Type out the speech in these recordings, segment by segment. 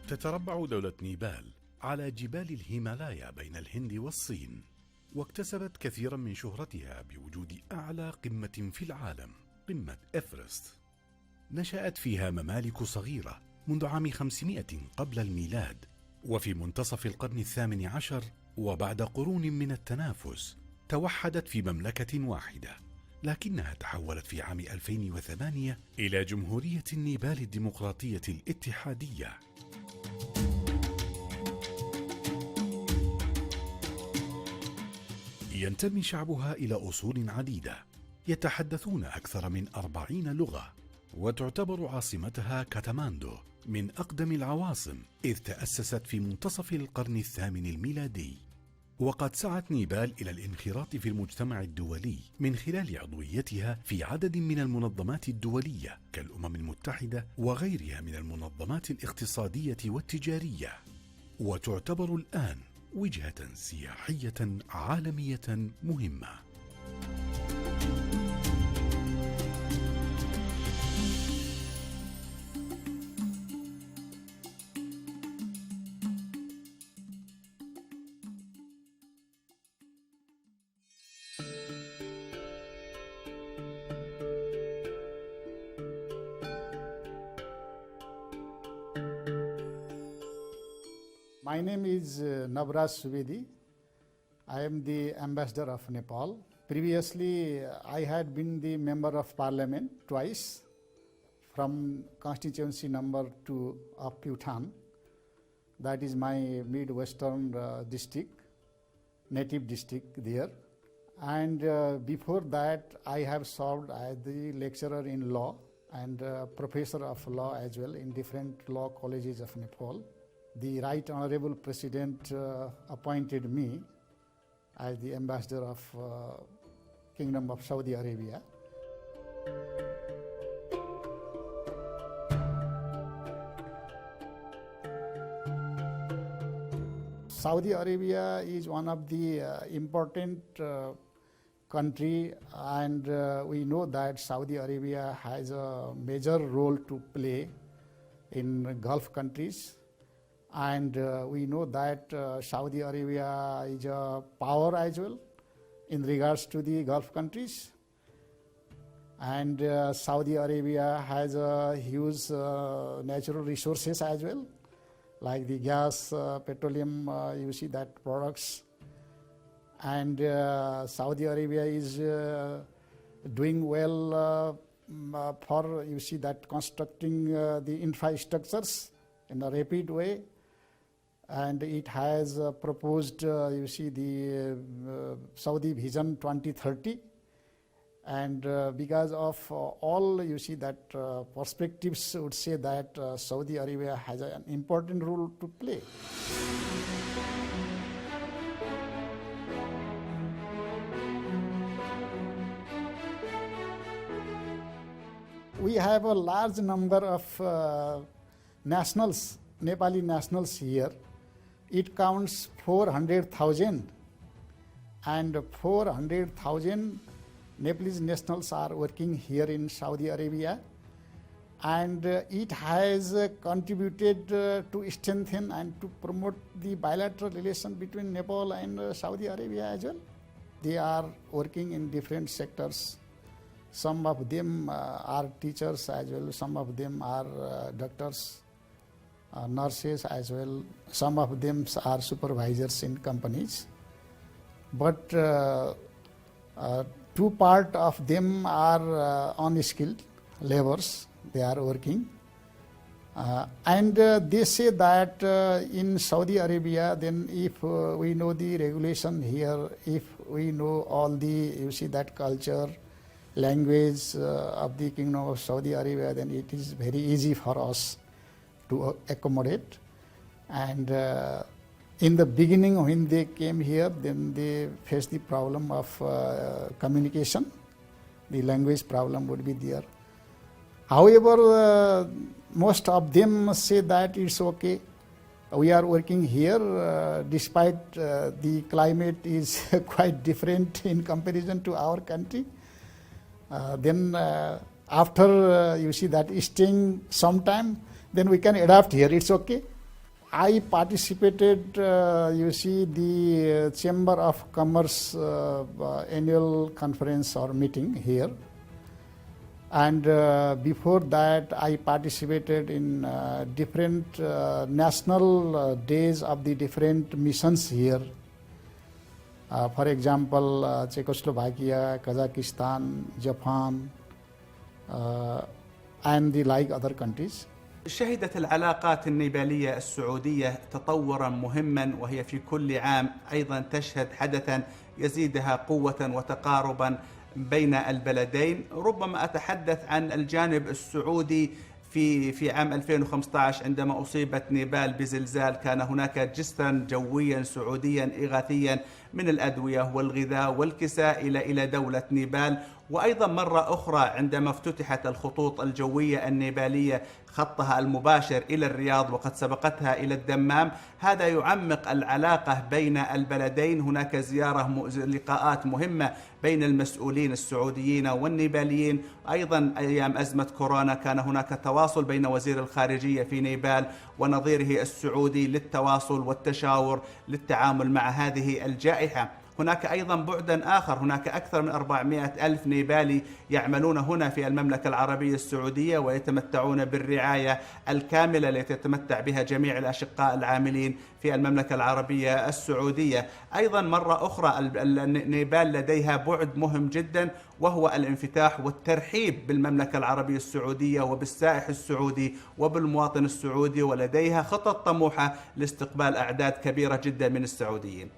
تتربع دولة نيبال على جبال الهيمالايا بين الهند والصين، واكتسبت كثيرا من شهرتها بوجود أعلى قمة في العالم، قمة إيفرست. نشأت فيها ممالك صغيرة منذ عام 500 قبل الميلاد، وفي منتصف القرن 18 وبعد قرون من التنافس توحدت في مملكة واحدة، لكنها تحولت في عام 2008 إلى جمهورية نيبال الديمقراطية الاتحادية. ينتمي شعبها إلى أصول عديدة، يتحدثون أكثر من 40 لغة، وتعتبر عاصمتها كاتماندو من أقدم العواصم، إذ تأسست في منتصف القرن الثامن الميلادي. وقد سعت نيبال إلى الانخراط في المجتمع الدولي من خلال عضويتها في عدد من المنظمات الدولية كالأمم المتحدة وغيرها من المنظمات الاقتصادية والتجارية، وتعتبر الآن وجهة سياحية عالمية مهمة. My name is Navraj Subedi. I am the ambassador of Nepal. Previously, I had been the member of parliament twice from constituency number 2 of Bhutan. That is my Midwestern district, native district there. And before that, I have served as the lecturer in law and professor of law as well in different law colleges of Nepal. The Right Honorable President appointed me as the ambassador of Kingdom of Saudi Arabia. Saudi Arabia is one of the important country, and we know that Saudi Arabia has a major role to play in Gulf countries. And we know that Saudi Arabia is a power as well in regards to the Gulf countries. And Saudi Arabia has huge natural resources as well, like the gas, petroleum, you see that products. And Saudi Arabia is doing well for, you see, that constructing the infrastructures in a rapid way. And it has proposed, you see, the Saudi Vision 2030. And because of all, you see, that perspectives would say that Saudi Arabia has an important role to play. We have a large number of nationals, Nepali nationals here. It counts 400,000, and 400,000 Nepalese nationals are working here in Saudi Arabia, and it has contributed to strengthen and to promote the bilateral relation between Nepal and Saudi Arabia as well. They are working in different sectors. Some of them are teachers as well, some of them are doctors, nurses as well, some of them are supervisors in companies. But two part of them are unskilled laborers, they are working. And they say that in Saudi Arabia, then if we know the regulation here, if we know all the, you see, that culture, language of the Kingdom of Saudi Arabia, then it is very easy for us to accommodate. And in the beginning when they came here, then they faced the problem of communication. The language problem would be there. However, most of them say that it's okay. We are working here despite the climate is quite different in comparison to our country. Then after you see that staying some time, then we can adapt here, it's okay. I participated, you see, the Chamber of Commerce annual conference or meeting here. And before that, I participated in different national days of the different missions here. For example, Czechoslovakia, Kazakhstan, Japan, and the like other countries. شهدت العلاقات النيبالية السعودية تطورا مهما، وهي في كل عام أيضا تشهد حدثا يزيدها قوة وتقاربا بين البلدين. ربما أتحدث عن الجانب السعودي في عام 2015 عندما أصيبت نيبال بزلزال، كان هناك جسرا جويا سعوديا إغاثيا من الأدوية والغذاء والكساء إلى دولة نيبال. وأيضا مرة أخرى عندما افتتحت الخطوط الجوية النيبالية خطها المباشر إلى الرياض وقد سبقتها إلى الدمام، هذا يعمق العلاقة بين البلدين. هناك لقاءات مهمة بين المسؤولين السعوديين والنيباليين. أيضا أيام أزمة كورونا كان هناك تواصل بين وزير الخارجية في نيبال ونظيره السعودي للتواصل والتشاور للتعامل مع هذه الجائحة. هناك أيضا بعدا آخر، هناك أكثر من 400 ألف نيبالي يعملون هنا في المملكة العربية السعودية ويتمتعون بالرعاية الكاملة التي يتمتع بها جميع الأشقاء العاملين في المملكة العربية السعودية. أيضا مرة أخرى نيبال لديها بعد مهم جدا، وهو الانفتاح والترحيب بالمملكة العربية السعودية وبالسائح السعودي وبالمواطن السعودي، ولديها خطط طموحة لاستقبال أعداد كبيرة جدا من السعوديين.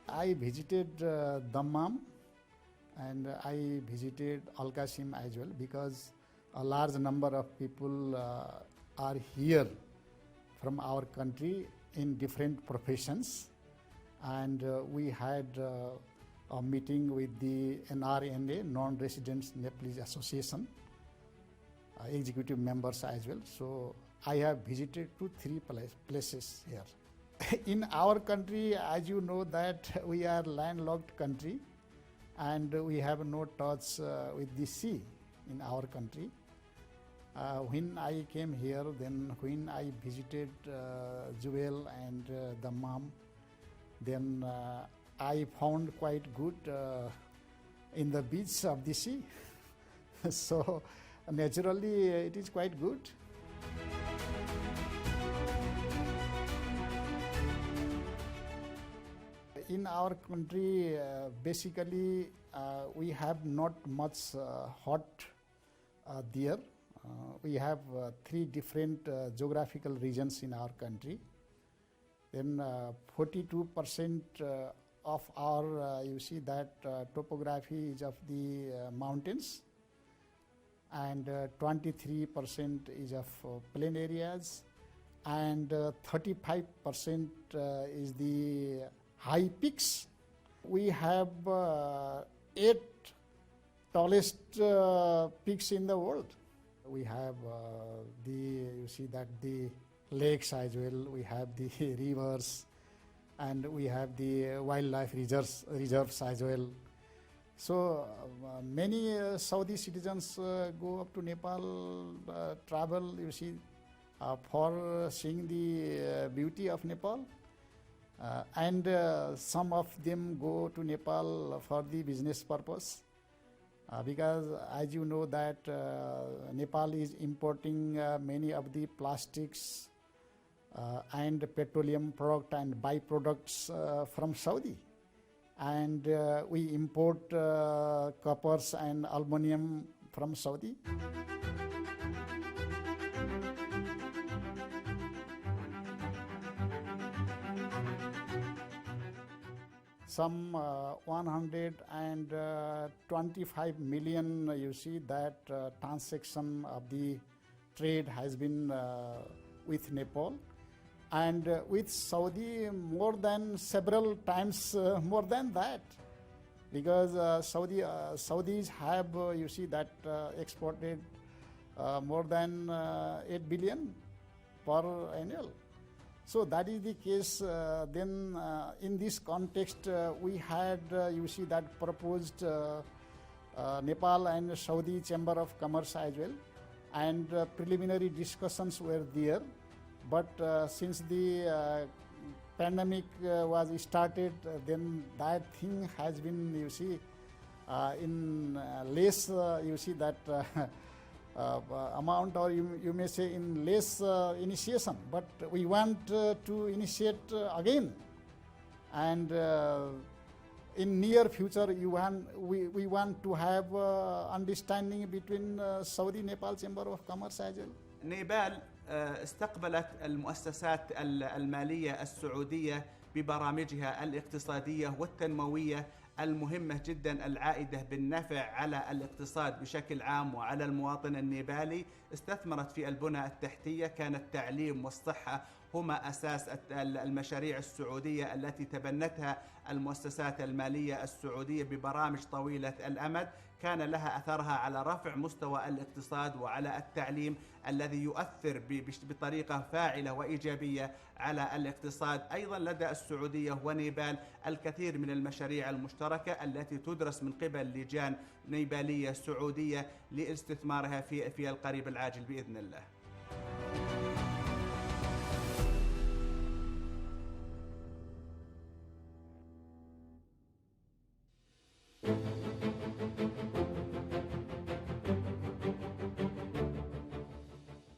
I visited Dammam and I visited Al Qasim as well, because a large number of people are here from our country in different professions, and we had a meeting with the NRNA, Non-Residents Nepalese Association, executive members as well. So I have visited 2-3 places here. In our country, as you know, that we are landlocked country and we have no touch with the sea in our country. When I came here, then when I visited Jubail and Dammam, then I found quite good in the beach of the sea. So naturally it is quite good. In our country, basically, we have not much hot there. We have 3 different geographical regions in our country. Then 42% of our, you see that topography is of the mountains, and 23% is of plain areas, and 35% is the high peaks. We have 8 tallest peaks in the world. We have you see that the lakes as well, we have the rivers, and we have the wildlife reserves as well. So many Saudi citizens go up to Nepal, travel, you see, for seeing the beauty of Nepal. And some of them go to Nepal for the business purpose, because as you know that Nepal is importing many of the plastics and petroleum product and byproducts from Saudi, and we import coppers and aluminum from Saudi. some 125 million, you see, that transaction of the trade has been with Nepal. And with Saudi, more than several times more than that. Because Saudis have, you see, that exported more than 8 billion per annual. So that is the case. Then in this context, we had, you see, that proposed Nepal and Saudi Chamber of Commerce as well. And preliminary discussions were there. But since the pandemic was started, then that thing has been, you see, in less, you see, that amount, or you may say in less initiation. But we want to initiate again. And in near future, we want to have understanding between Saudi Nepal Chamber of Commerce as well. نيبال استقبلت المؤسسات المالية السعودية ببرامجها الاقتصادية والتنموية المهمة جدا العائدة بالنفع على الاقتصاد بشكل عام وعلى المواطن النيبالي. استثمرت في البنى التحتية، كان التعليم والصحة هما أساس المشاريع السعودية التي تبنتها المؤسسات المالية السعودية ببرامج طويلة الأمد، كان لها أثرها على رفع مستوى الاقتصاد وعلى التعليم الذي يؤثر بطريقة فاعلة وإيجابية على الاقتصاد. أيضا لدى السعودية ونيبال الكثير من المشاريع المشتركة التي تدرس من قبل لجان نيبالية سعودية لاستثمارها في القريب العاجل بإذن الله.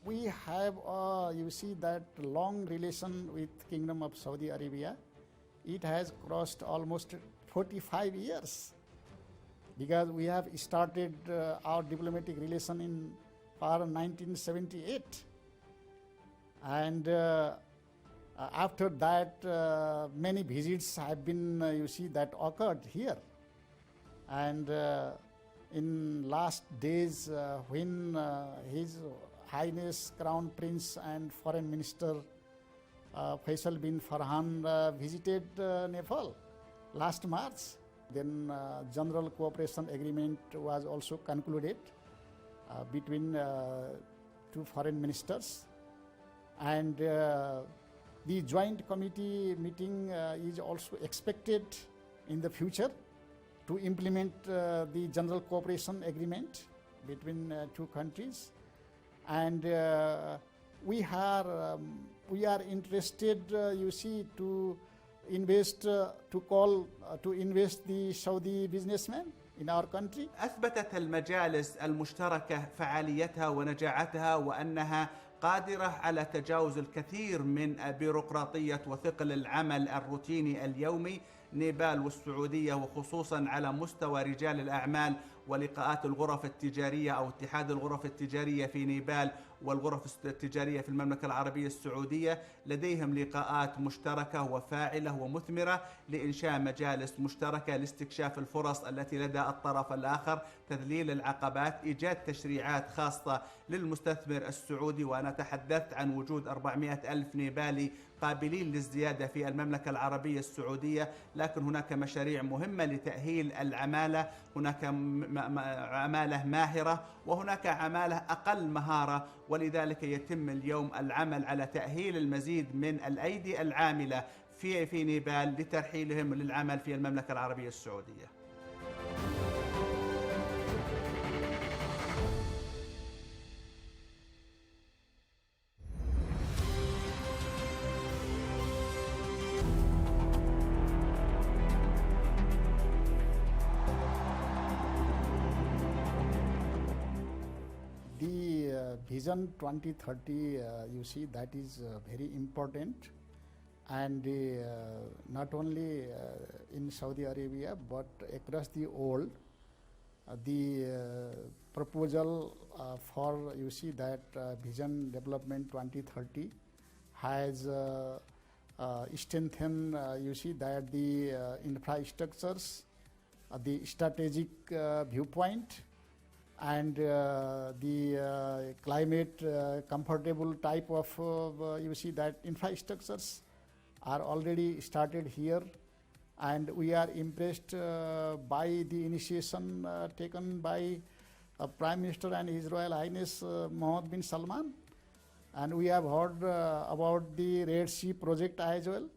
We have, you see, that long relation with Kingdom of Saudi Arabia. It has crossed almost 45 years because we have started our diplomatic relation in 1978. And after that, many visits have been, you see, that occurred here. And in last days, when His Highness Crown Prince and Foreign Minister Faisal bin Farhan visited Nepal last March, then General Cooperation Agreement was also concluded between two foreign ministers. And the joint committee meeting is also expected in the future to implement the General Cooperation Agreement between two countries. And we are interested, you see, to invest the Saudi businessmen in our country. أثبتت المجالس المشتركة فعاليتها ونجاعتها وأنها قادرة على تجاوز الكثير من بيروقراطية وثقل العمل الروتيني اليومي. نيبال والسعودية وخصوصا على مستوى رجال الأعمال ولقاءات الغرف التجارية أو اتحاد الغرف التجارية في نيبال والغرف التجارية في المملكة العربية السعودية، لديهم لقاءات مشتركة وفاعلة ومثمرة لإنشاء مجالس مشتركة لاستكشاف الفرص التي لدى الطرف الآخر، تذليل العقبات، إيجاد تشريعات خاصة للمستثمر السعودي. وأنا تحدثت عن وجود 400 ألف نيبالي قابلين للزيادة في المملكة العربية السعودية، لكن هناك مشاريع مهمة لتأهيل العمالة، هناك عمالة ماهرة وهناك عمالة أقل مهارة، ولذلك يتم اليوم العمل على تأهيل المزيد من الأيدي العاملة في نيبال لترحيلهم للعمل في المملكة العربية السعودية. Vision 2030, you see, that is very important, and not only in Saudi Arabia but across the world. The proposal for, you see, that Vision Development 2030 has strengthen, you see, that the infrastructures, the strategic viewpoint, and the climate comfortable type of, you see, that infrastructures are already started here. And we are impressed by the initiation taken by Prime Minister and His Royal Highness Mohammed bin Salman. And we have heard about the Red Sea project as well.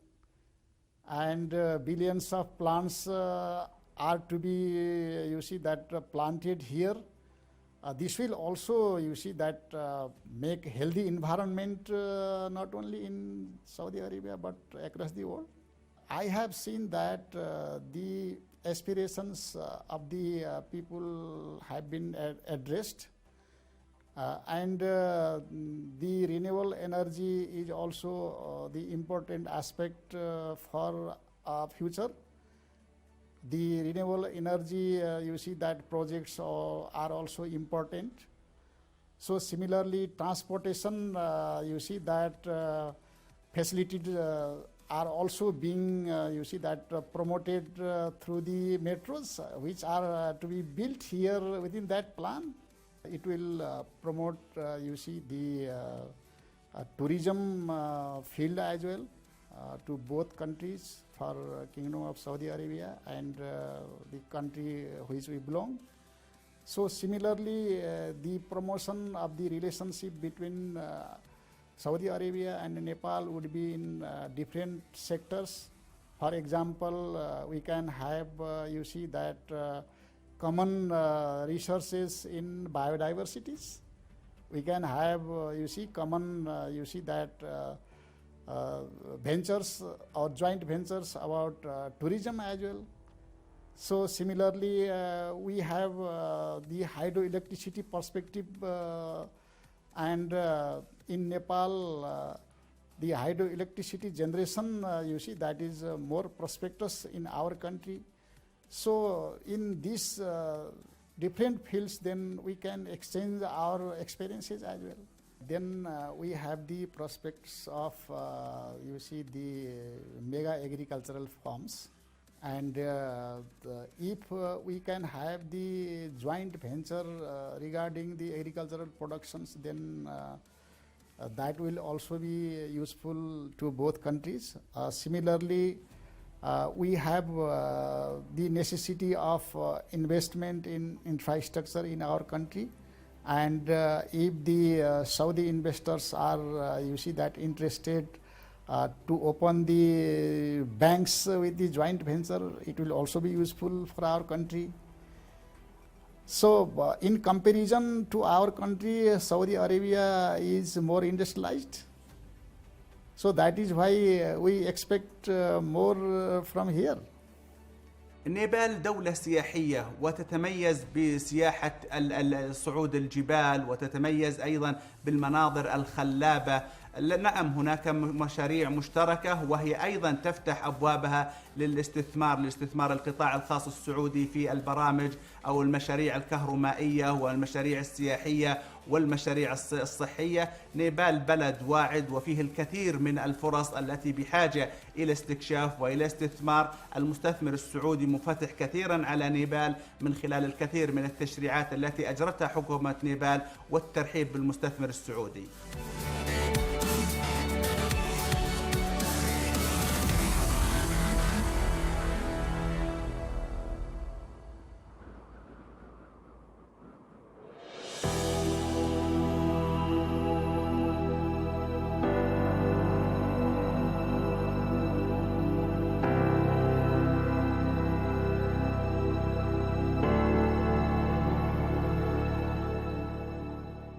And billions of plants are to be, you see, that planted here. This will also, you see, that make healthy environment not only in Saudi Arabia but across the world. I have seen that the aspirations of the people have been addressed, and the renewable energy is also the important aspect for our future. The renewable energy, you see, that projects are also important. So similarly, transportation, you see, that facilities are also being, you see, that promoted through the metros, which are to be built here within that plan. It will promote, you see, the tourism field as well to both countries, for Kingdom of Saudi Arabia and the country which we belong. So similarly, the promotion of the relationship between Saudi Arabia and Nepal would be in different sectors. For example, we can have, you see, that common resources in biodiversities. We can have, you see, common, you see, that ventures or joint ventures about tourism as well. So similarly, we have the hydroelectricity perspective, and in Nepal, the hydroelectricity generation, you see, that is more prosperous in our country. So in these different fields, then we can exchange our experiences as well. Then we have the prospects of, you see, the mega agricultural farms. And if we can have the joint venture regarding the agricultural productions, then that will also be useful to both countries. Similarly, we have the necessity of investment in infrastructure in our country. And if the Saudi investors are, you see, that interested to open the banks with the joint venture, it will also be useful for our country. So in comparison to our country, Saudi Arabia is more industrialized. So that is why we expect more from here. نيبال دولة سياحية وتتميز بسياحة صعود الجبال، وتتميز أيضا بالمناظر الخلابة. نعم، هناك مشاريع مشتركة، وهي أيضا تفتح أبوابها لاستثمار القطاع الخاص السعودي في البرامج أو المشاريع الكهرومائية والمشاريع السياحية والمشاريع الصحية. نيبال بلد واعد وفيه الكثير من الفرص التي بحاجة إلى استكشاف وإلى استثمار. المستثمر السعودي مفتح كثيرا على نيبال من خلال الكثير من التشريعات التي أجرتها حكومة نيبال والترحيب بالمستثمر السعودي.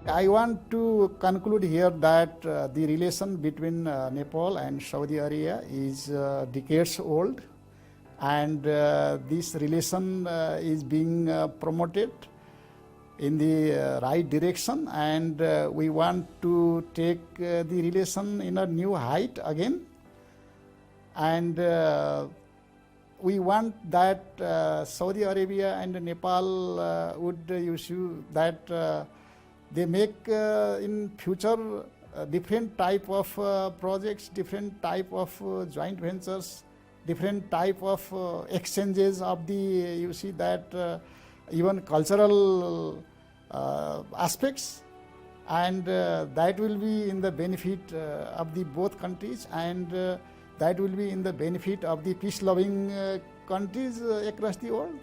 I want to conclude here that the relation between Nepal and Saudi Arabia is decades old, and this relation is being promoted in the right direction, and we want to take the relation in a new height again. And we want that Saudi Arabia and Nepal would issue that they make in future different type of projects, different type of joint ventures, different type of exchanges of the, you see that even cultural aspects, and that will be in the benefit of the both countries, and that will be in the benefit of the peace-loving countries across the world.